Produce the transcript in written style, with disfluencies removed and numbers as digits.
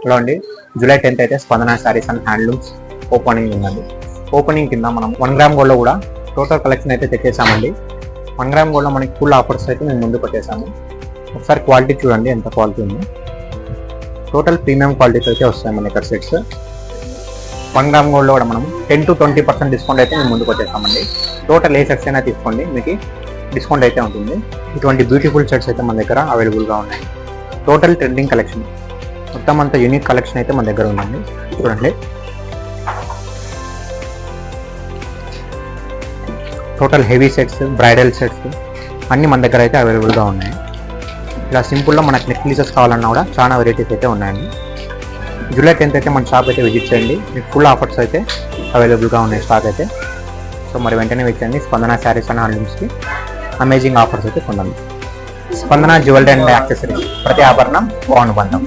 Hello అండి, July 10th అయితే స్పందన శారీస్ అండ్ హ్యాండ్లూమ్స్ ఓపెనింగ్ ఉందండి. ఓపెనింగ్ కింద మనం 1 గ్రామ్ గోల్డ్లో కూడా టోటల్ కలెక్షన్ అయితే తెచ్చేసామండి. 1 గ్రామ్ గోల్డ్లో మనకి ఫుల్ ఆఫర్స్ అయితే మేము ముందుకు వచ్చేసాము. ఒకసారి క్వాలిటీ చూడండి ఎంత క్వాలిటీ ఉంది. టోటల్ ప్రీమియం క్వాలిటీస్ అయితే వస్తాయి మన ఇక్కడ సెట్స్. 1 గ్రామ్ గోల్డ్లో కూడా మనం 10 to 20% డిస్కౌంట్ అయితే మేము ముందుకు వచ్చేసామండి. టోటల్ ఏ సెట్స్ అయినా తీసుకోండి, మీకు డిస్కౌంట్ అయితే ఉంటుంది. ఇటువంటి బ్యూటిఫుల్ సెట్స్ అయితే మన దగ్గర అవైలబుల్గా ఉన్నాయి. టోటల్ ట్రెండింగ్ కలెక్షన్, మొత్తం అంతా యూనిక్ కలెక్షన్ అయితే మన దగ్గర ఉందండి. చూడండి, total heavy sets, bridal sets అన్నీ మన దగ్గర అయితే అవైలబుల్గా ఉన్నాయి. ఇలా సింపుల్లో మనకు నెక్లెసెస్ కావాలన్నా కూడా చాలా వెరైటీస్ అయితే ఉన్నాయండి. జూలై 10th అయితే మన షాప్ అయితే విజిట్ చేయండి, మీకు ఫుల్ ఆఫర్స్ అయితే అవైలబుల్గా ఉన్నాయి స్టాక్ అయితే. సో మరి వెంటనే వచ్చేయండి స్పందన శారీస్ అండ్ హ్యాండ్లూమ్స్కి అమేజింగ్ ఆఫర్స్ అయితే పొందండి. స్పందన జ్యువెలరీ అండ్ యాక్సెసరీస్, ప్రతి ఆభరణం అనుబంధం.